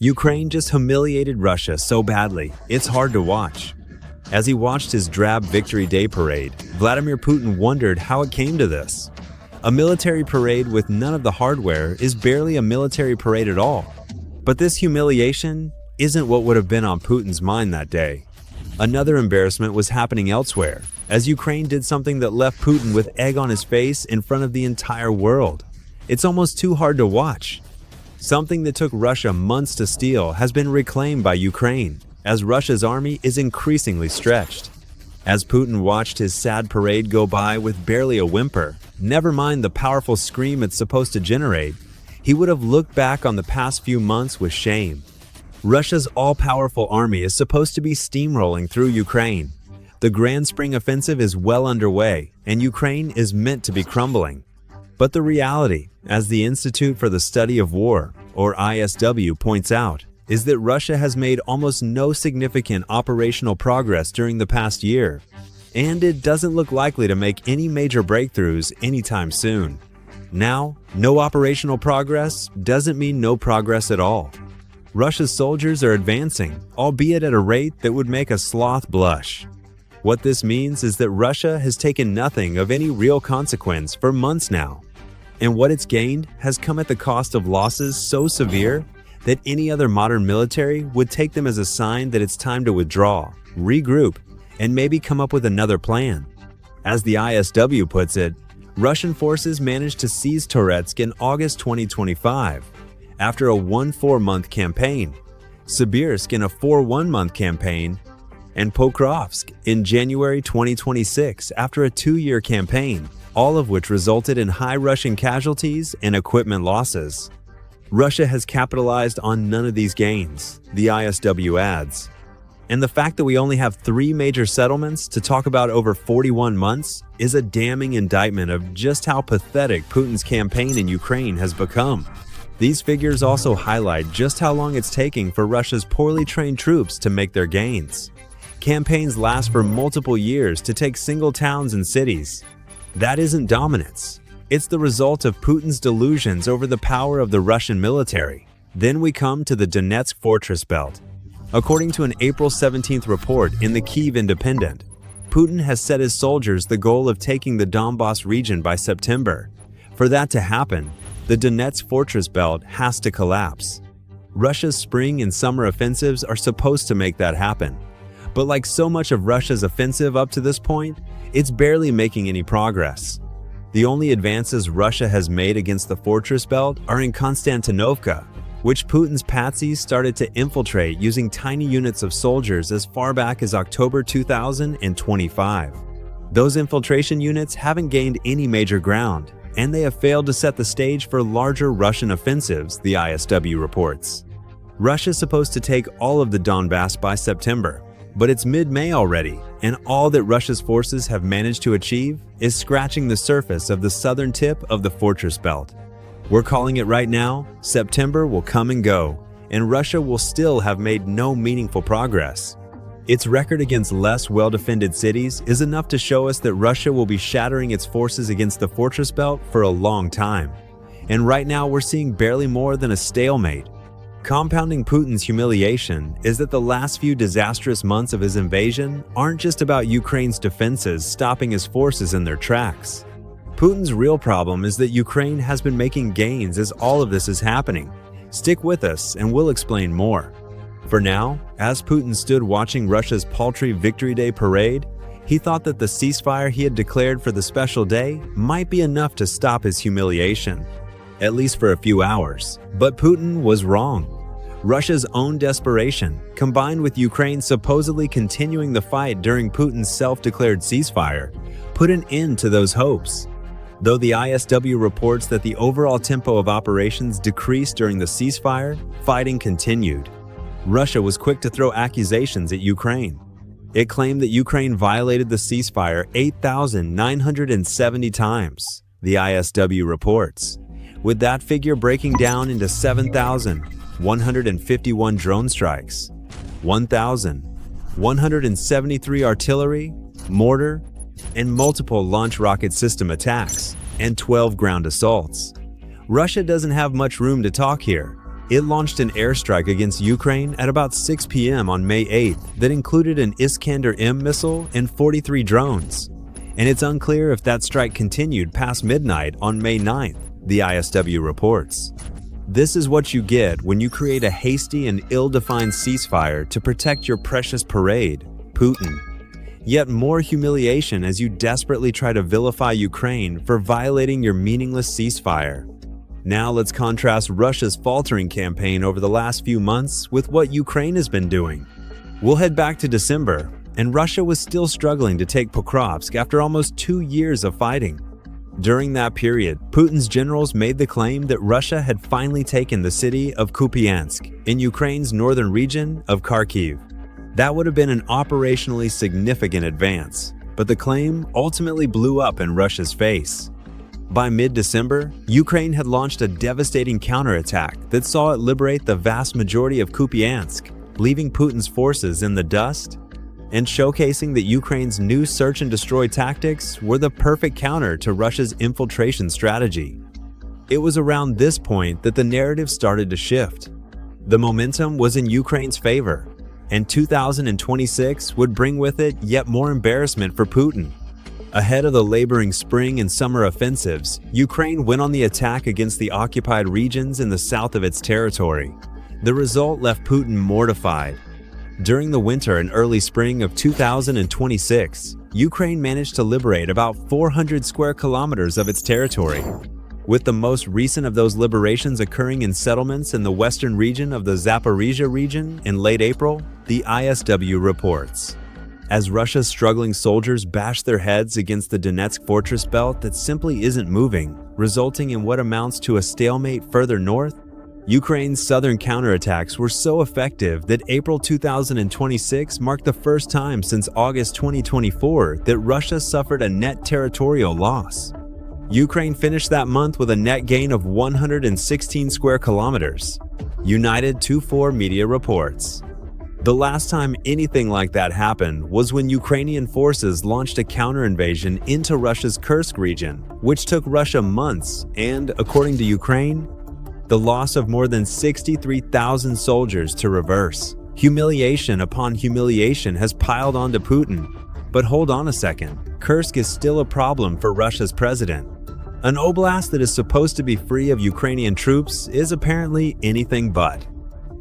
Ukraine just humiliated Russia so badly, it's hard to watch. As he watched his drab Victory Day parade, Vladimir Putin wondered how it came to this. A military parade with none of the hardware is barely a military parade at all. But this humiliation isn't what would have been on Putin's mind that day. Another embarrassment was happening elsewhere, as Ukraine did something that left Putin with egg on his face in front of the entire world. It's almost too hard to watch. Something that took Russia months to steal has been reclaimed by Ukraine, as Russia's army is increasingly stretched. As Putin watched his sad parade go by with barely a whimper, never mind the powerful scream it's supposed to generate, he would have looked back on the past few months with shame. Russia's all-powerful army is supposed to be steamrolling through Ukraine. The Grand Spring Offensive is well underway, and Ukraine is meant to be crumbling. But the reality, as the Institute for the Study of War, or ISW, points out, is that Russia has made almost no significant operational progress during the past year, and it doesn't look likely to make any major breakthroughs anytime soon. Now, no operational progress doesn't mean no progress at all. Russia's soldiers are advancing, albeit at a rate that would make a sloth blush. What this means is that Russia has taken nothing of any real consequence for months now, and what it's gained has come at the cost of losses so severe that any other modern military would take them as a sign that it's time to withdraw, regroup, and maybe come up with another plan. As the ISW puts it, Russian forces managed to seize Toretsk in August 2025, after a 1-4-month campaign, Sibirsk in a 4-1-month campaign, and Pokrovsk in January 2026 after a 2-year campaign, all of which resulted in high Russian casualties and equipment losses. Russia has capitalized on none of these gains, the ISW adds. And the fact that we only have 3 major settlements to talk about over 41 months is a damning indictment of just how pathetic Putin's campaign in Ukraine has become. These figures also highlight just how long it's taking for Russia's poorly trained troops to make their gains. Campaigns last for multiple years to take single towns and cities. That isn't dominance. It's the result of Putin's delusions over the power of the Russian military. Then we come to the Donetsk fortress belt. According to an April 17th report in the Kyiv Independent, Putin has set his soldiers the goal of taking the Donbas region by September. For that to happen, the Donetsk fortress belt has to collapse. Russia's spring and summer offensives are supposed to make that happen. But like so much of Russia's offensive up to this point, it's barely making any progress. The only advances Russia has made against the fortress belt are in Konstantinovka, which Putin's patsies started to infiltrate using tiny units of soldiers as far back as October 2025. Those infiltration units haven't gained any major ground, and they have failed to set the stage for larger Russian offensives, the ISW reports. Russia's supposed to take all of the Donbass by September, but it's mid-May already, and all that Russia's forces have managed to achieve is scratching the surface of the southern tip of the fortress belt. We're calling it right now, September will come and go, and Russia will still have made no meaningful progress. Its record against less well-defended cities is enough to show us that Russia will be shattering its forces against the fortress belt for a long time. And right now we're seeing barely more than a stalemate. Compounding Putin's humiliation is that the last few disastrous months of his invasion aren't just about Ukraine's defenses stopping his forces in their tracks. Putin's real problem is that Ukraine has been making gains as all of this is happening. Stick with us and we'll explain more. For now, as Putin stood watching Russia's paltry Victory Day parade, he thought that the ceasefire he had declared for the special day might be enough to stop his humiliation, at least for a few hours. But Putin was wrong. Russia's own desperation, combined with Ukraine supposedly continuing the fight during Putin's self-declared ceasefire, put an end to those hopes. Though the ISW reports that the overall tempo of operations decreased during the ceasefire, fighting continued. Russia was quick to throw accusations at Ukraine. It claimed that Ukraine violated the ceasefire 8,970 times, the ISW reports, with that figure breaking down into 7,151 drone strikes, 1,173 artillery, mortar, and multiple launch rocket system attacks, and 12 ground assaults. Russia doesn't have much room to talk here. It launched an airstrike against Ukraine at about 6 p.m. on May 8th that included an Iskander-M missile and 43 drones. And it's unclear if that strike continued past midnight on May 9th, the ISW reports. This is what you get when you create a hasty and ill-defined ceasefire to protect your precious parade, Putin. Yet more humiliation as you desperately try to vilify Ukraine for violating your meaningless ceasefire. Now let's contrast Russia's faltering campaign over the last few months with what Ukraine has been doing. We'll head back to December, and Russia was still struggling to take Pokrovsk after almost 2 years of fighting. During that period, Putin's generals made the claim that Russia had finally taken the city of Kupiansk in Ukraine's northern region of Kharkiv. That would have been an operationally significant advance, but the claim ultimately blew up in Russia's face. By mid-December, Ukraine had launched a devastating counterattack that saw it liberate the vast majority of Kupiansk, leaving Putin's forces in the dust, and showcasing that Ukraine's new search and destroy tactics were the perfect counter to Russia's infiltration strategy. It was around this point that the narrative started to shift. The momentum was in Ukraine's favor, and 2026 would bring with it yet more embarrassment for Putin. Ahead of the laboring spring and summer offensives, Ukraine went on the attack against the occupied regions in the south of its territory. The result left Putin mortified. During the winter and early spring of 2026, Ukraine managed to liberate about 400 square kilometers of its territory, with the most recent of those liberations occurring in settlements in the western region of the Zaporizhia region in late April, the ISW reports. As Russia's struggling soldiers bash their heads against the Donetsk fortress belt that simply isn't moving, resulting in what amounts to a stalemate further north, Ukraine's southern counterattacks were so effective that April 2026 marked the first time since August 2024 that Russia suffered a net territorial loss. Ukraine finished that month with a net gain of 116 square kilometers, United 24 media reports. The last time anything like that happened was when Ukrainian forces launched a counter-invasion into Russia's Kursk region, which took Russia months and, according to Ukraine, the loss of more than 63,000 soldiers to reverse. Humiliation upon humiliation has piled onto Putin. But hold on a second, Kursk is still a problem for Russia's president. An oblast that is supposed to be free of Ukrainian troops is apparently anything but.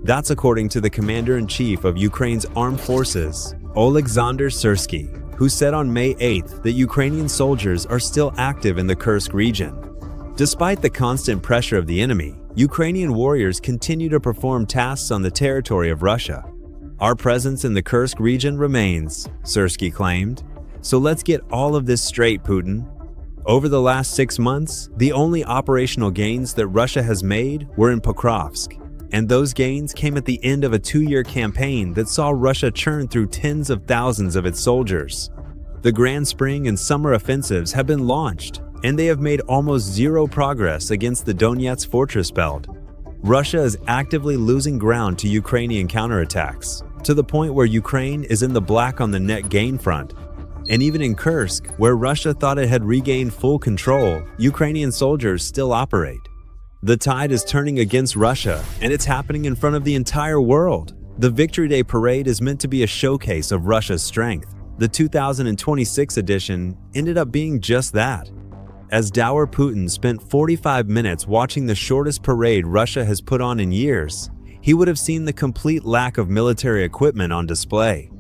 That's according to the commander-in-chief of Ukraine's armed forces, Oleksandr Syrsky, who said on May 8th that Ukrainian soldiers are still active in the Kursk region. Despite the constant pressure of the enemy, Ukrainian warriors continue to perform tasks on the territory of Russia. Our presence in the Kursk region remains, Syrsky claimed. So let's get all of this straight, Putin. Over the last 6 months, the only operational gains that Russia has made were in Pokrovsk, and those gains came at the end of a 2-year campaign that saw Russia churn through tens of thousands of its soldiers. The Grand Spring and Summer offensives have been launched, and they have made almost zero progress against the Donetsk fortress belt. Russia is actively losing ground to Ukrainian counterattacks, to the point where Ukraine is in the black on the net gain front. And even in Kursk, where Russia thought it had regained full control, Ukrainian soldiers still operate. The tide is turning against Russia, and it's happening in front of the entire world. The Victory Day parade is meant to be a showcase of Russia's strength. The 2026 edition ended up being just that. As dour Putin spent 45 minutes watching the shortest parade Russia has put on in years, he would have seen the complete lack of military equipment on display.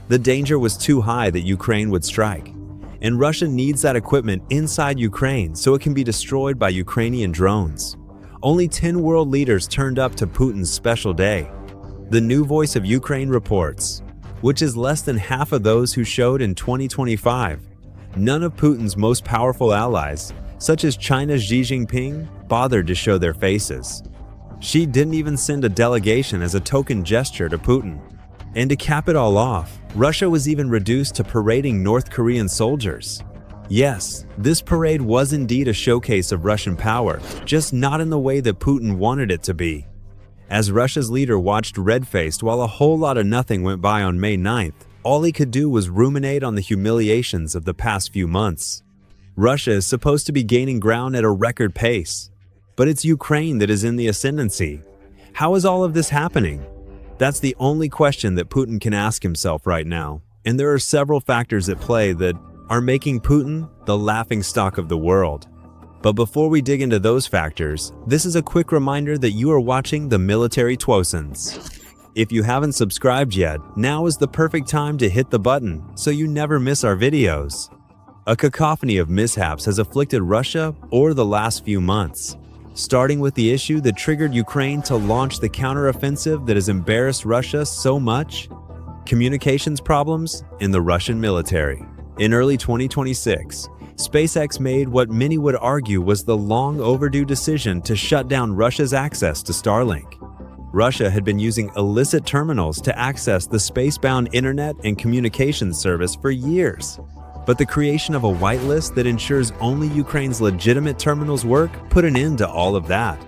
The danger was too high that Ukraine would strike, and Russia needs that equipment inside Ukraine so it can be destroyed by Ukrainian drones. Only 10 world leaders turned up to Putin's special day. The New Voice of Ukraine reports, which is less than half of those who showed in 2025. None of Putin's most powerful allies, such as China's Xi Jinping, bothered to show their faces. Xi didn't even send a delegation as a token gesture to Putin. And to cap it all off, Russia was even reduced to parading North Korean soldiers. Yes, this parade was indeed a showcase of Russian power, just not in the way that Putin wanted it to be. As Russia's leader watched red-faced while a whole lot of nothing went by on May 9th, all he could do was ruminate on the humiliations of the past few months. Russia is supposed to be gaining ground at a record pace, but it's Ukraine that is in the ascendancy. How is all of this happening? That's the only question that Putin can ask himself right now, and there are several factors at play that are making Putin the laughingstock of the world. But before we dig into those factors, this is a quick reminder that you are watching the Military Twosons. If you haven't subscribed yet, now is the perfect time to hit the button so you never miss our videos. A cacophony of mishaps has afflicted Russia over the last few months, starting with the issue that triggered Ukraine to launch the counteroffensive that has embarrassed Russia so much: communications problems in the Russian military. In early 2026, SpaceX made what many would argue was the long overdue decision to shut down Russia's access to Starlink. Russia had been using illicit terminals to access the space-bound internet and communications service for years. But the creation of a whitelist that ensures only Ukraine's legitimate terminals work put an end to all of that.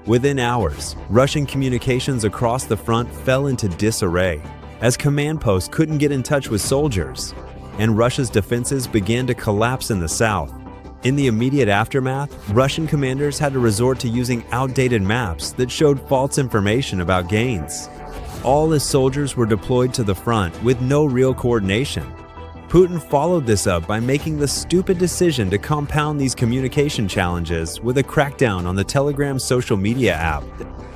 Within hours, Russian communications across the front fell into disarray, as command posts couldn't get in touch with soldiers, and Russia's defenses began to collapse in the south. In the immediate aftermath, Russian commanders had to resort to using outdated maps that showed false information about gains, all as soldiers were deployed to the front with no real coordination. Putin followed this up by making the stupid decision to compound these communication challenges with a crackdown on the Telegram social media app.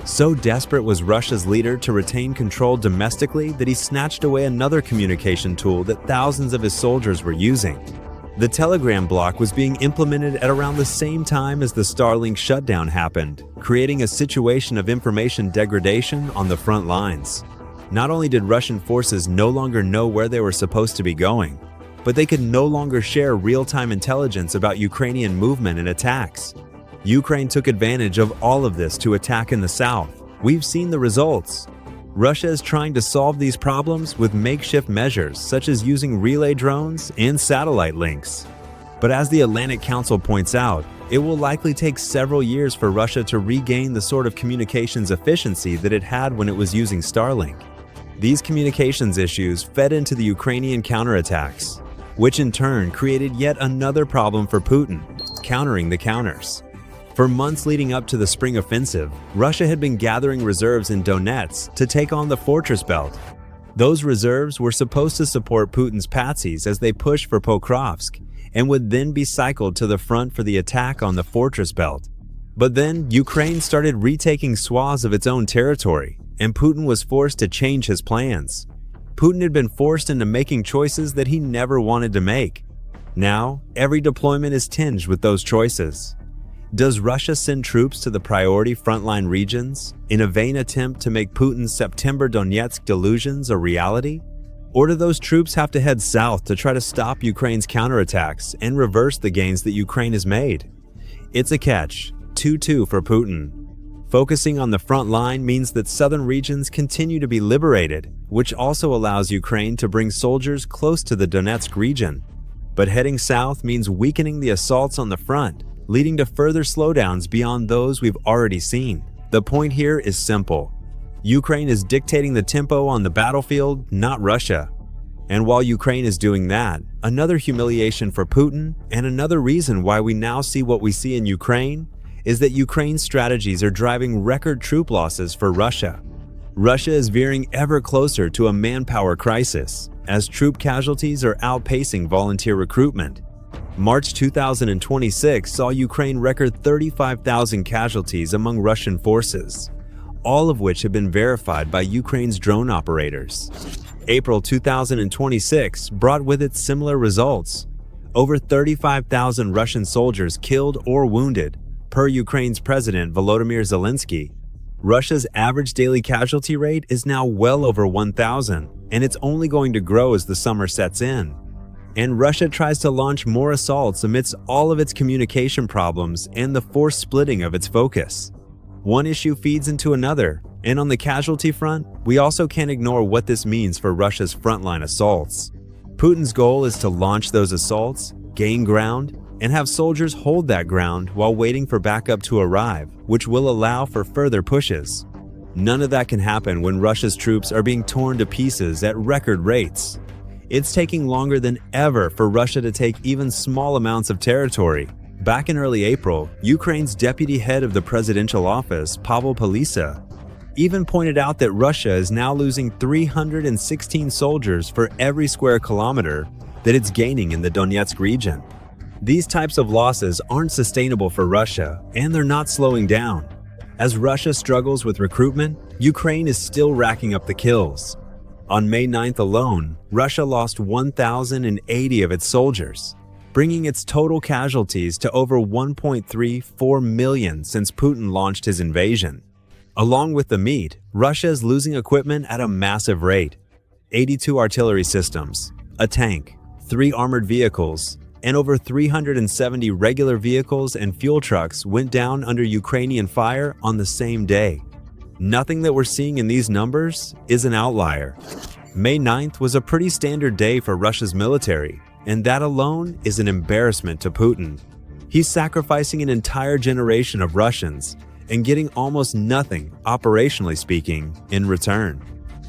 So desperate was Russia's leader to retain control domestically that he snatched away another communication tool that thousands of his soldiers were using. The Telegram block was being implemented at around the same time as the Starlink shutdown happened, creating a situation of information degradation on the front lines. Not only did Russian forces no longer know where they were supposed to be going, but they could no longer share real-time intelligence about Ukrainian movement and attacks. Ukraine took advantage of all of this to attack in the south. We've seen the results. Russia is trying to solve these problems with makeshift measures such as using relay drones and satellite links. But as the Atlantic Council points out, it will likely take several years for Russia to regain the sort of communications efficiency that it had when it was using Starlink. These communications issues fed into the Ukrainian counterattacks, which in turn created yet another problem for Putin: countering the counters. For months leading up to the spring offensive, Russia had been gathering reserves in Donetsk to take on the fortress belt. Those reserves were supposed to support Putin's patsies as they pushed for Pokrovsk, and would then be cycled to the front for the attack on the fortress belt. But then Ukraine started retaking swaths of its own territory, and Putin was forced to change his plans. Putin had been forced into making choices that he never wanted to make. Now, every deployment is tinged with those choices. Does Russia send troops to the priority frontline regions in a vain attempt to make Putin's September Donetsk delusions a reality? Or do those troops have to head south to try to stop Ukraine's counterattacks and reverse the gains that Ukraine has made? It's a catch, 2-2 for Putin. Focusing on the front line means that southern regions continue to be liberated, which also allows Ukraine to bring soldiers close to the Donetsk region. But heading south means weakening the assaults on the front, leading to further slowdowns beyond those we've already seen. The point here is simple. Ukraine is dictating the tempo on the battlefield, not Russia. And while Ukraine is doing that, another humiliation for Putin, and another reason why we now see what we see in Ukraine, is that Ukraine's strategies are driving record troop losses for Russia. Russia is veering ever closer to a manpower crisis, as troop casualties are outpacing volunteer recruitment. March 2026 saw Ukraine record 35,000 casualties among Russian forces, all of which have been verified by Ukraine's drone operators. April 2026 brought with it similar results. Over 35,000 Russian soldiers killed or wounded, per Ukraine's President Volodymyr Zelensky. Russia's average daily casualty rate is now well over 1,000, and it's only going to grow as the summer sets in. And Russia tries to launch more assaults amidst all of its communication problems and the forced splitting of its focus. One issue feeds into another, and on the casualty front, we also can't ignore what this means for Russia's frontline assaults. Putin's goal is to launch those assaults, gain ground, and have soldiers hold that ground while waiting for backup to arrive, which will allow for further pushes. None of that can happen when Russia's troops are being torn to pieces at record rates. It's taking longer than ever for Russia to take even small amounts of territory. Back in early April, Ukraine's deputy head of the presidential office, Pavel Palisa, even pointed out that Russia is now losing 316 soldiers for every square kilometer that it's gaining in the Donetsk region. These types of losses aren't sustainable for Russia, and they're not slowing down. As Russia struggles with recruitment, Ukraine is still racking up the kills. On May 9th alone, Russia lost 1,080 of its soldiers, bringing its total casualties to over 1.34 million since Putin launched his invasion. Along with the meat, Russia is losing equipment at a massive rate. 82 artillery systems, a tank, 3 armored vehicles, and over 370 regular vehicles and fuel trucks went down under Ukrainian fire on the same day. Nothing that we're seeing in these numbers is an outlier. May 9th was a pretty standard day for Russia's military, and that alone is an embarrassment to Putin. He's sacrificing an entire generation of Russians and getting almost nothing, operationally speaking, in return.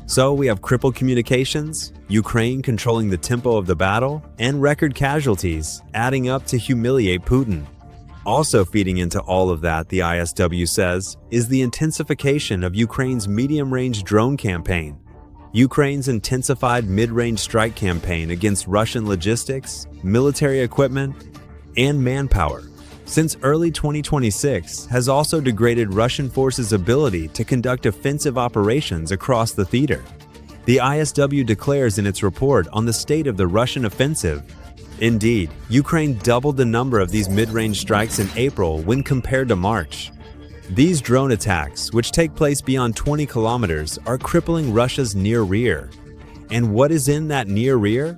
So we have crippled communications, Ukraine controlling the tempo of the battle, and record casualties adding up to humiliate Putin. Also feeding into all of that, the ISW says, is the intensification of Ukraine's medium-range drone campaign. Ukraine's intensified mid-range strike campaign against Russian logistics, military equipment, and manpower since early 2026 has also degraded Russian forces' ability to conduct offensive operations across the theater. The ISW declares in its report on the state of the Russian offensive, indeed, Ukraine doubled the number of these mid-range strikes in April when compared to March. These drone attacks, which take place beyond 20 kilometers, are crippling Russia's near rear. And what is in that near rear?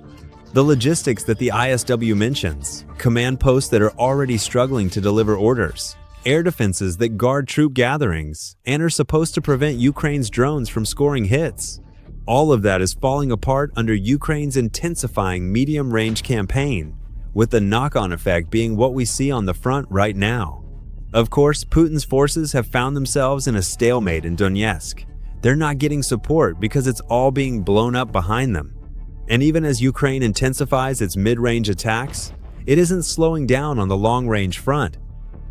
The logistics that the ISW mentions, command posts that are already struggling to deliver orders, air defenses that guard troop gatherings, and are supposed to prevent Ukraine's drones from scoring hits. All of that is falling apart under Ukraine's intensifying medium-range campaign, with the knock-on effect being what we see on the front right now. Of course, Putin's forces have found themselves in a stalemate in Donetsk. They're not getting support because it's all being blown up behind them. And even as Ukraine intensifies its mid-range attacks, it isn't slowing down on the long-range front.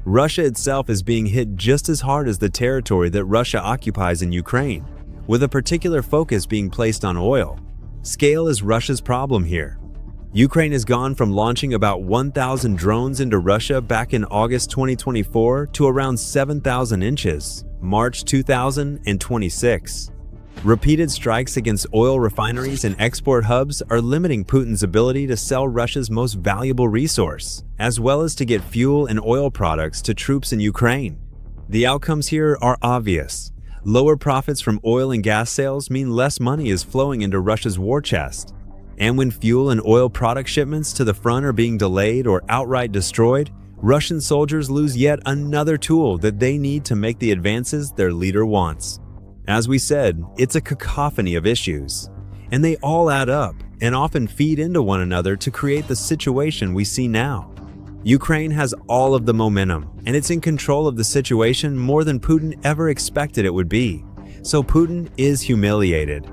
Russia itself is being hit just as hard as the territory that Russia occupies in Ukraine, with a particular focus being placed on oil. Scale is Russia's problem here. Ukraine has gone from launching about 1,000 drones into Russia back in August 2024 to around 7,000 inches, March 2026. Repeated strikes against oil refineries and export hubs are limiting Putin's ability to sell Russia's most valuable resource, as well as to get fuel and oil products to troops in Ukraine. The outcomes here are obvious. Lower profits from oil and gas sales mean less money is flowing into Russia's war chest. And when fuel and oil product shipments to the front are being delayed or outright destroyed, Russian soldiers lose yet another tool that they need to make the advances their leader wants. As we said, it's a cacophony of issues, and they all add up and often feed into one another to create the situation we see now. Ukraine has all of the momentum, and it's in control of the situation more than Putin ever expected it would be. So Putin is humiliated.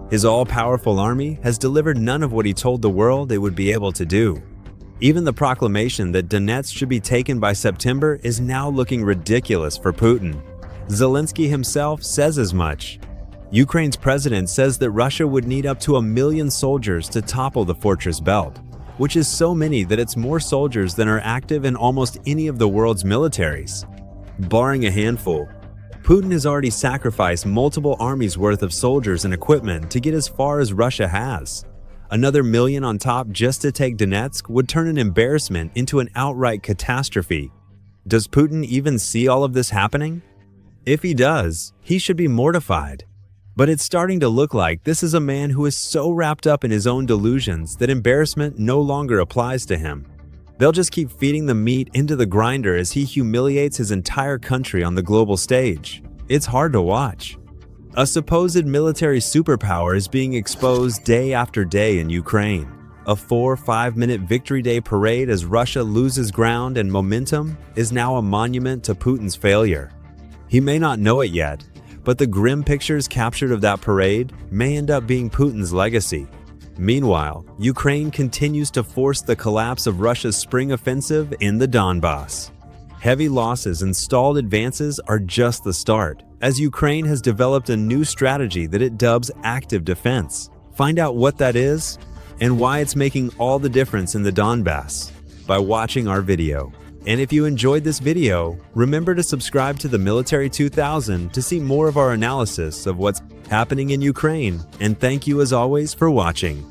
His all-powerful army has delivered none of what he told the world it would be able to do. Even the proclamation that Donetsk should be taken by September is now looking ridiculous for Putin. Zelensky himself says as much. Ukraine's president says that Russia would need up to 1 million soldiers to topple the fortress belt, which is so many that it's more soldiers than are active in almost any of the world's militaries. Barring a handful, Putin has already sacrificed multiple armies' worth of soldiers and equipment to get as far as Russia has. Another million on top just to take Donetsk would turn an embarrassment into an outright catastrophe. Does Putin even see all of this happening? If he does, he should be mortified. But it's starting to look like this is a man who is so wrapped up in his own delusions that embarrassment no longer applies to him. They'll just keep feeding the meat into the grinder as he humiliates his entire country on the global stage. It's hard to watch. A supposed military superpower is being exposed day after day in Ukraine. A 4-5-minute Victory Day parade as Russia loses ground and momentum is now a monument to Putin's failure. He may not know it yet, but the grim pictures captured of that parade may end up being Putin's legacy. Meanwhile, Ukraine continues to force the collapse of Russia's spring offensive in the Donbass. Heavy losses and stalled advances are just the start, as Ukraine has developed a new strategy that it dubs active defense. Find out what that is and why it's making all the difference in the Donbass by watching our video. And if you enjoyed this video, remember to subscribe to the Military 2000 to see more of our analysis of what's happening in Ukraine. And thank you as always for watching.